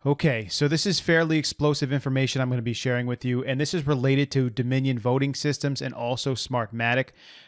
Okay, so this is fairly explosive information I'm going to be sharing with you, and this is related to Dominion voting systems and also Smartmatic.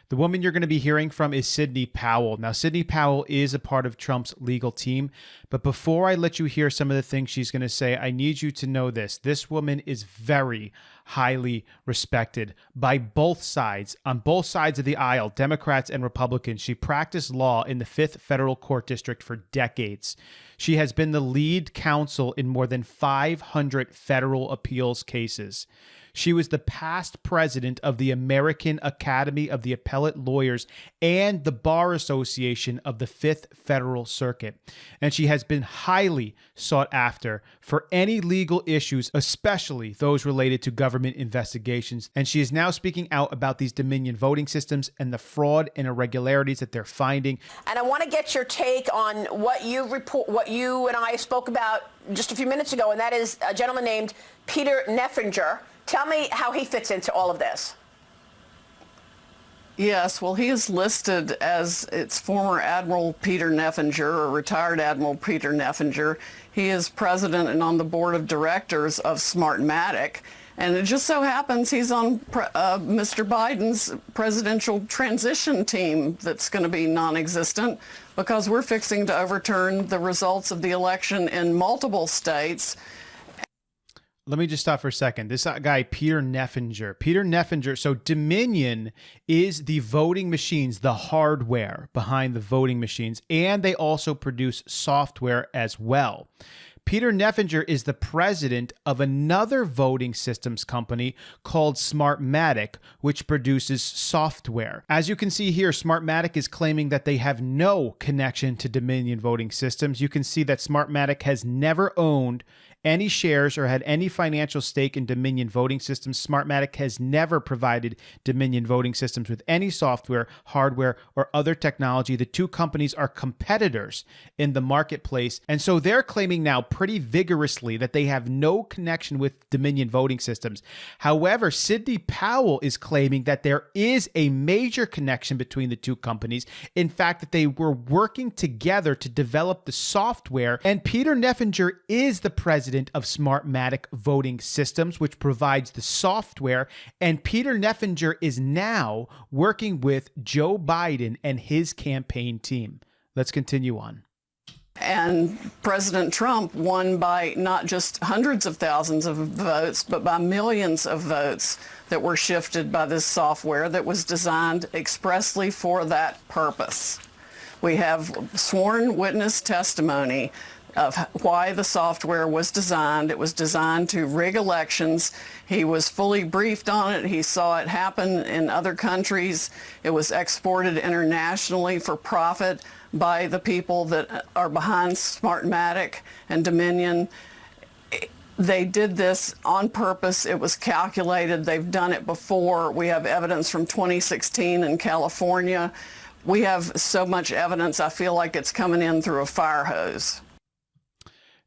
The woman you're going to be hearing from is Sidney Powell. Now, Sidney Powell is a part of Trump's legal team, but before I let you hear some of the things she's going to say, I need you to know this. This woman is very highly respected by both sides, on both sides of the aisle, Democrats and Republicans. She practiced law in the 5th Federal Court District for decades. She has been the lead counsel in more than 500 federal appeals cases. She was the past president of the American Academy of the Appellate Lawyers and the Bar Association of the 5th Federal Circuit. And she has been highly sought after for any legal issues, especially those related to government investigations. And she is now speaking out about these Dominion voting systems and the fraud and irregularities that they're finding. And I want to get your take on what you and I spoke about just a few minutes ago, and that is a gentleman named Peter Neffringer. Tell me how he fits into all of this. Yes, well, he is listed as its former Admiral Peter Neffringer, or retired Admiral Peter Neffringer. He is president and on the board of directors of Smartmatic. And it just so happens he's on Mr. Biden's presidential transition team that's going to be non-existent because we're fixing to overturn the results of the election in multiple states. Let me just stop for a second. This guy, Peter Neffringer. So Dominion is the voting machines, the hardware behind the voting machines, and they also produce software as well. Peter Neffringer is the president of another voting systems company called Smartmatic, which produces software. As you can see here, Smartmatic is claiming that they have no connection to Dominion voting systems. You can see that Smartmatic has never owned any shares or had any financial stake in Dominion voting systems. Smartmatic has never provided Dominion voting systems with any software, hardware, or other technology. The two companies are competitors in the marketplace. And so they're claiming now pretty vigorously that they have no connection with Dominion voting systems. However, Sidney Powell is claiming that there is a major connection between the two companies. In fact, that they were working together to develop the software. And Peter Neffringer is the president of Smartmatic Voting Systems, which provides the software. And Peter Neffringer is now working with Joe Biden and his campaign team. Let's continue on. And President Trump won by not just hundreds of thousands of votes, but by millions of votes that were shifted by this software that was designed expressly for that purpose. We have sworn witness testimony of why the software was designed. It was designed to rig elections. He was fully briefed on it. He saw it happen in other countries. It was exported internationally for profit by the people that are behind Smartmatic and Dominion. They did this on purpose. It was calculated. They've done it before. We have evidence from 2016 in California. We have so much evidence, I feel like it's coming in through a fire hose.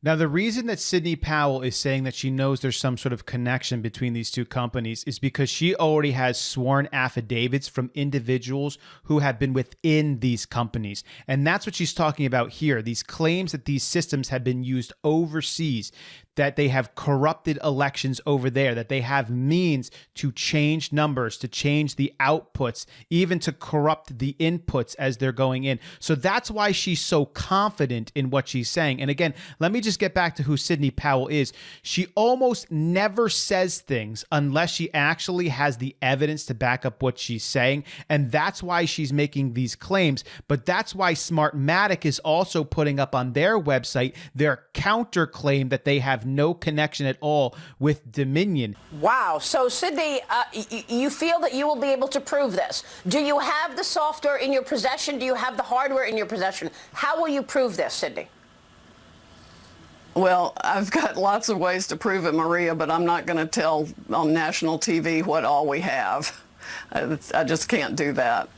Now, the reason that Sidney Powell is saying that she knows there's some sort of connection between these two companies is because she already has sworn affidavits from individuals who have been within these companies. And that's what she's talking about here. These claims that these systems have been used overseas, that they have corrupted elections over there, that they have means to change numbers, to change the outputs, even to corrupt the inputs as they're going in. So that's why she's so confident in what she's saying. And again, let me just get back to who Sidney Powell is. She almost never says things unless she actually has the evidence to back up what she's saying. And that's why she's making these claims. But that's why Smartmatic is also putting up on their website their counterclaim that they have no connection at all with Dominion. Wow. So, Sidney, you feel that you will be able to prove this. Do you have the software in your possession? Do you have the hardware in your possession? How will you prove this, Sidney? Well, I've got lots of ways to prove it, Maria, but I'm not going to tell on national TV what all we have. I just can't do that.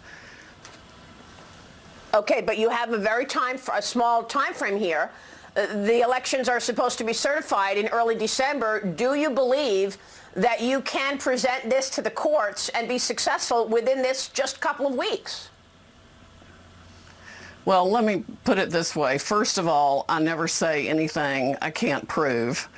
Okay, but you have a small time frame here. The elections are supposed to be certified in early December. Do you believe that you can present this to the courts and be successful within this just couple of weeks? Well, let me put it this way. First of all, I never say anything I can't prove.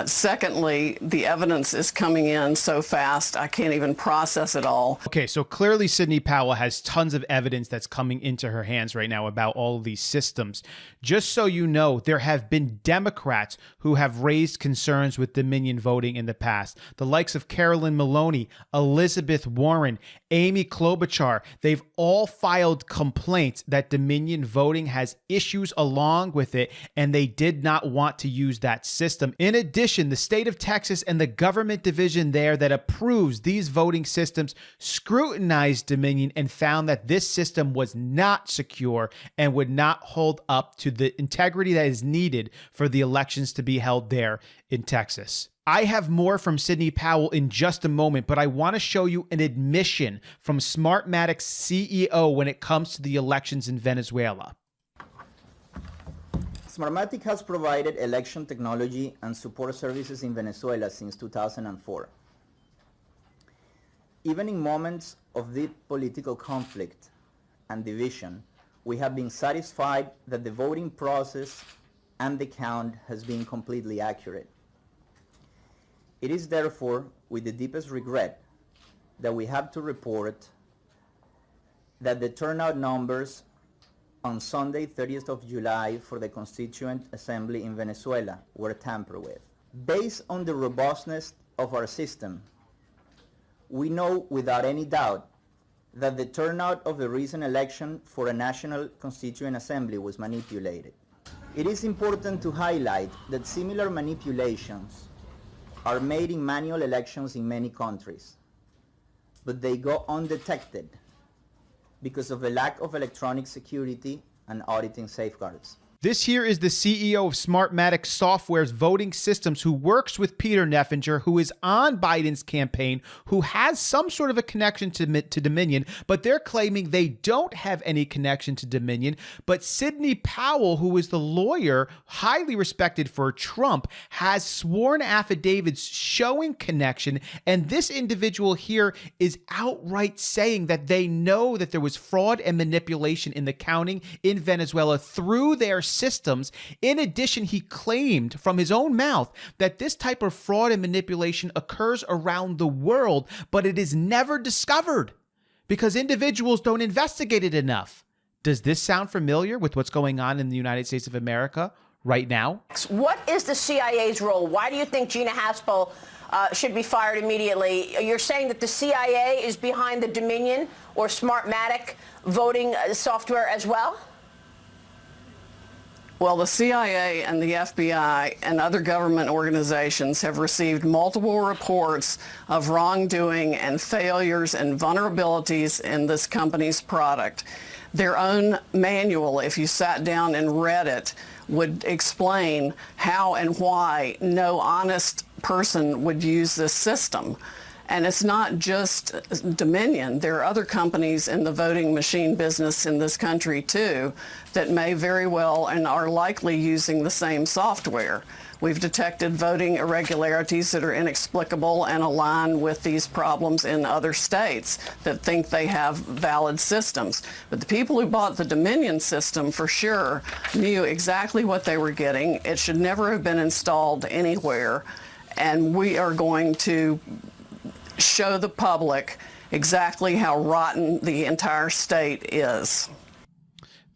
Secondly, the evidence is coming in so fast, I can't even process it all. Okay, so clearly Sidney Powell has tons of evidence that's coming into her hands right now about all of these systems. Just so you know, there have been Democrats who have raised concerns with Dominion voting in the past. The likes of Carolyn Maloney, Elizabeth Warren, Amy Klobuchar, they've all filed complaints that Dominion voting has issues along with it, and they did not want to use that system. In addition, the state of Texas and the government division there that approves these voting systems scrutinized Dominion and found that this system was not secure and would not hold up to the integrity that is needed for the elections to be held there in Texas. I have more from Sidney Powell in just a moment, but I want to show you an admission from Smartmatic CEO when it comes to the elections in Venezuela. Smartmatic has provided election technology and support services in Venezuela since 2004. Even in moments of deep political conflict and division, we have been satisfied that the voting process and the count has been completely accurate. It is therefore with the deepest regret that we have to report that the turnout numbers on Sunday, 30th of July for the Constituent Assembly in Venezuela were tampered with. Based on the robustness of our system, we know without any doubt that the turnout of the recent election for a National Constituent Assembly was manipulated. It is important to highlight that similar manipulations are made in manual elections in many countries, but they go undetected because of a lack of electronic security and auditing safeguards. This here is the CEO of Smartmatic Software's voting systems who works with Peter Neffinger, who is on Biden's campaign, who has some sort of a connection to Dominion, but they're claiming they don't have any connection to Dominion. But Sidney Powell, who is the lawyer highly respected for Trump, has sworn affidavits showing connection. And this individual here is outright saying that they know that there was fraud and manipulation in the counting in Venezuela through their systems. In addition, he claimed from his own mouth that this type of fraud and manipulation occurs around the world, but it is never discovered because individuals don't investigate it enough. Does this sound familiar with what's going on in the United States of America right now? What is the CIA's role? Why do you think Gina Haspel should be fired immediately? You're saying that the CIA is behind the Dominion or Smartmatic voting software as well? Well, the CIA and the FBI and other government organizations have received multiple reports of wrongdoing and failures and vulnerabilities in this company's product. Their own manual, if you sat down and read it, would explain how and why no honest person would use this system. And it's not just Dominion. There are other companies in the voting machine business in this country too that may very well and are likely using the same software. We've detected voting irregularities that are inexplicable and align with these problems in other states that think they have valid systems. But the people who bought the Dominion system for sure knew exactly what they were getting. It should never have been installed anywhere. And we are going to show the public exactly how rotten the entire state is.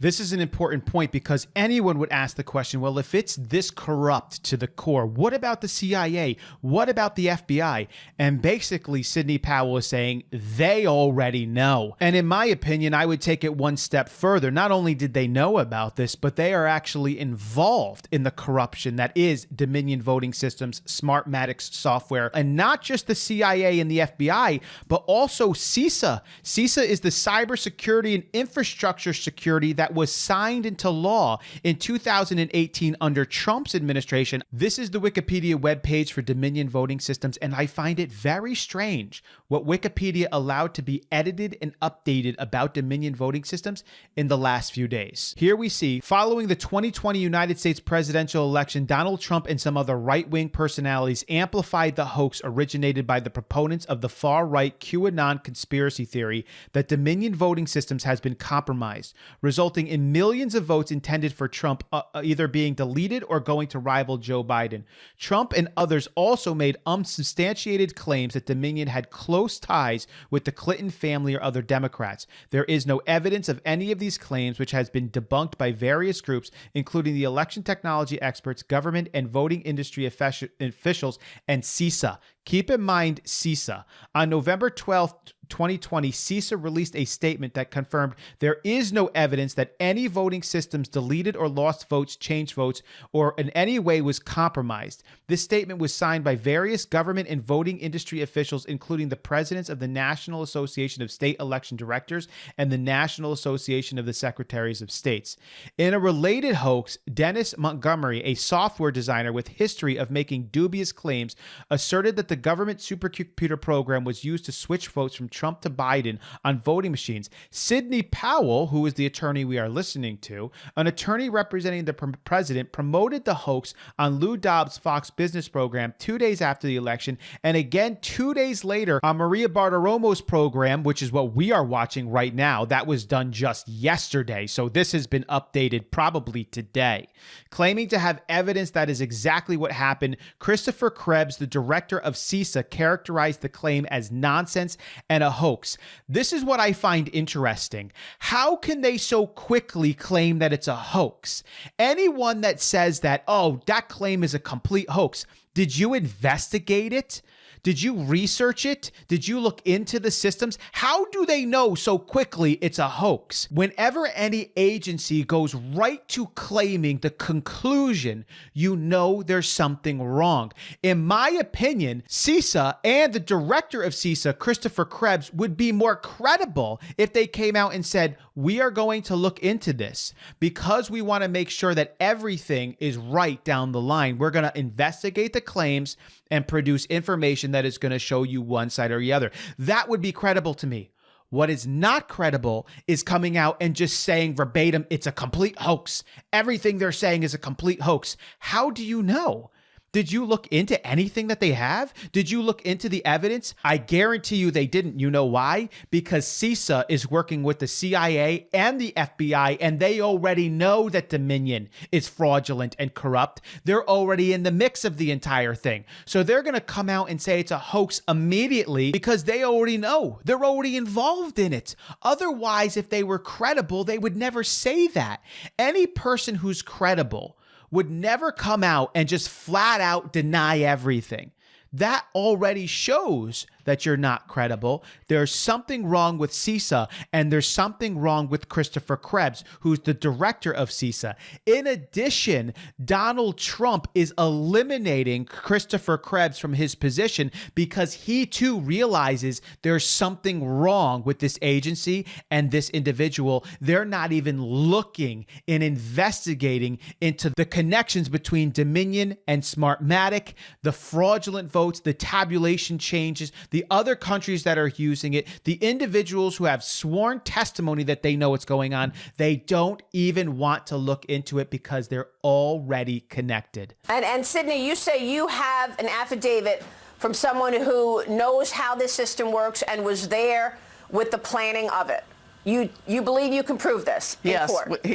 This is an important point because anyone would ask the question, well, if it's this corrupt to the core, what about the CIA? What about the FBI? And basically, Sidney Powell is saying they already know. And in my opinion, I would take it one step further. Not only did they know about this, but they are actually involved in the corruption that is Dominion Voting Systems, Smartmatic software, and not just the CIA and the FBI, but also CISA. CISA is the cybersecurity and infrastructure security that was signed into law in 2018 under Trump's administration. This is the Wikipedia webpage for Dominion Voting Systems, and I find it very strange what Wikipedia allowed to be edited and updated about Dominion Voting Systems in the last few days. Here we see, following the 2020 United States presidential election, Donald Trump and some other right-wing personalities amplified the hoax originated by the proponents of the far-right QAnon conspiracy theory that Dominion Voting Systems has been compromised, resulting resulting in millions of votes intended for Trump either being deleted or going to rival Joe Biden. Trump and others also made unsubstantiated claims that Dominion had close ties with the Clinton family or other Democrats. There is no evidence of any of these claims, which has been debunked by various groups, including the election technology experts, government and voting industry officials, and CISA. Keep in mind CISA. On November 12th, 2020, CISA released a statement that confirmed there is no evidence that any voting systems deleted or lost votes, changed votes, or in any way was compromised. This statement was signed by various government and voting industry officials, including the presidents of the National Association of State Election Directors and the National Association of the Secretaries of States. In a related hoax, Dennis Montgomery, a software designer with history of making dubious claims, asserted that the government supercomputer program was used to switch votes from Trump to Biden on voting machines. Sidney Powell, who is the attorney we are listening to, an attorney representing the president, promoted the hoax on Lou Dobbs' Fox Business program 2 days after the election, and again 2 days later on Maria Bartiromo's program, which is what we are watching right now. That was done just yesterday, so this has been updated probably today. Claiming to have evidence that is exactly what happened, Christopher Krebs, the director of CISA, characterized the claim as nonsense and a hoax. This is what I find interesting. How can they so quickly claim that it's a hoax? Anyone that says that, oh, that claim is a complete hoax, did you investigate it? Did you research it? Did you look into the systems? How do they know so quickly it's a hoax? Whenever any agency goes right to claiming the conclusion, you know there's something wrong. In my opinion, CISA and the director of CISA, Christopher Krebs, would be more credible if they came out and said, we are going to look into this because we want to make sure that everything is right down the line. We're going to investigate the claims and produce information that is going to show you one side or the other. That would be credible to me. What is not credible is coming out and just saying verbatim, it's a complete hoax. Everything they're saying is a complete hoax. How do you know? Did you look into anything that they have? Did you look into the evidence? I guarantee you they didn't. You know why? Because CISA is working with the CIA and the FBI, and they already know that Dominion is fraudulent and corrupt. They're already in the mix of the entire thing. So they're going to come out and say it's a hoax immediately because they already know. They're already involved in it. Otherwise, if they were credible, they would never say that. Any person who's credible would never come out and just flat out deny everything. That already shows that you're not credible. There's something wrong with CISA, and there's something wrong with Christopher Krebs, who's the director of CISA. In addition, Donald Trump is eliminating Christopher Krebs from his position because he too realizes there's something wrong with this agency and this individual. They're not even looking and investigating into the connections between Dominion and Smartmatic, the fraudulent votes, the tabulation changes, the other countries that are using it, the individuals who have sworn testimony that they know what's going on. They don't even want to look into it because they're already connected. And Sidney, you say you have an affidavit from someone who knows how this system works and was there with the planning of it. You believe you can prove this in court?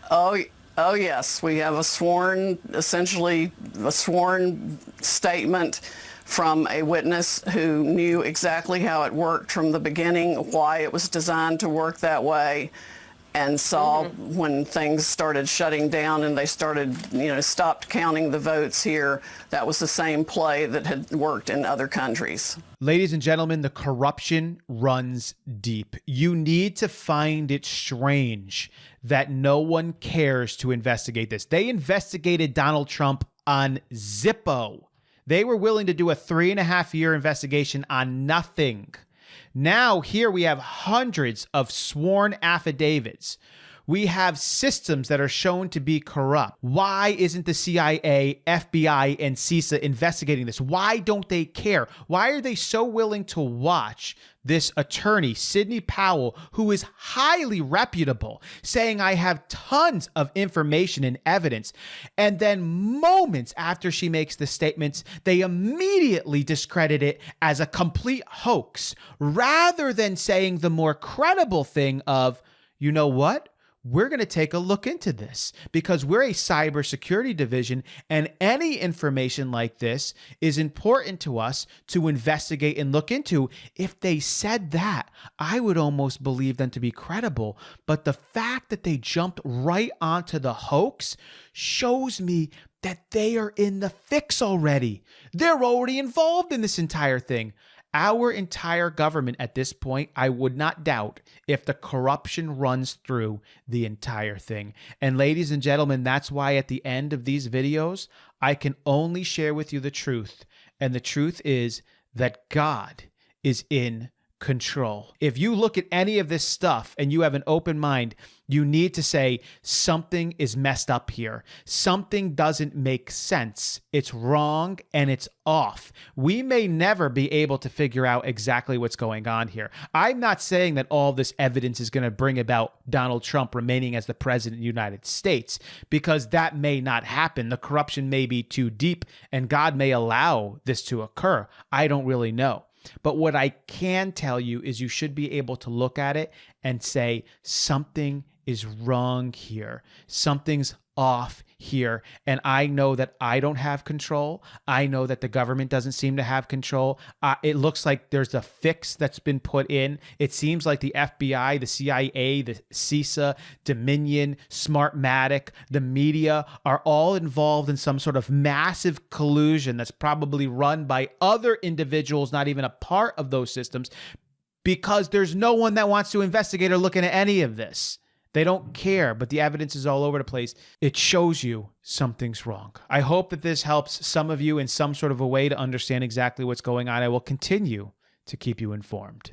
Oh, yes. We have essentially a sworn statement from a witness who knew exactly how it worked from the beginning, why it was designed to work that way, and saw when things started shutting down and they started, stopped counting the votes here. That was the same play that had worked in other countries. Ladies and gentlemen, the corruption runs deep. You need to find it strange that no one cares to investigate this. They investigated Donald Trump on Zippo. They were willing to do a 3.5-year investigation on nothing. Now here we have hundreds of sworn affidavits. We have systems that are shown to be corrupt. Why isn't the CIA, FBI, and CISA investigating this? Why don't they care? Why are they so willing to watch this attorney, Sidney Powell, who is highly reputable, saying, I have tons of information and evidence, and then moments after she makes the statements, they immediately discredit it as a complete hoax, rather than saying the more credible thing of, you know what? we're going to take a look into this because we're a cybersecurity division, and any information like this is important to us to investigate and look into. If they said that, I would almost believe them to be credible. But the fact that they jumped right onto the hoax shows me that they are in the fix already. They're already involved in this entire thing. Our entire government at this point, I would not doubt if the corruption runs through the entire thing. And ladies and gentlemen, that's why at the end of these videos, I can only share with you the truth. And the truth is that God is in control. If you look at any of this stuff and you have an open mind, you need to say something is messed up here. Something doesn't make sense. It's wrong and it's off. We may never be able to figure out exactly what's going on here. I'm not saying that all this evidence is going to bring about Donald Trump remaining as the president of the United States, because that may not happen. The corruption may be too deep and God may allow this to occur. I don't really know. But what I can tell you is you should be able to look at it and say something is wrong here. Something's off here. And I know that I don't have control. I know that the government doesn't seem to have control. It looks like there's a fix that's been put in. It seems like the FBI, the CIA, the CISA, Dominion, Smartmatic, the media are all involved in some sort of massive collusion that's probably run by other individuals, not even a part of those systems, because there's no one that wants to investigate or look into any of this. They don't care, but the evidence is all over the place. It shows you something's wrong. I hope that this helps some of you in some sort of a way to understand exactly what's going on. I will continue to keep you informed.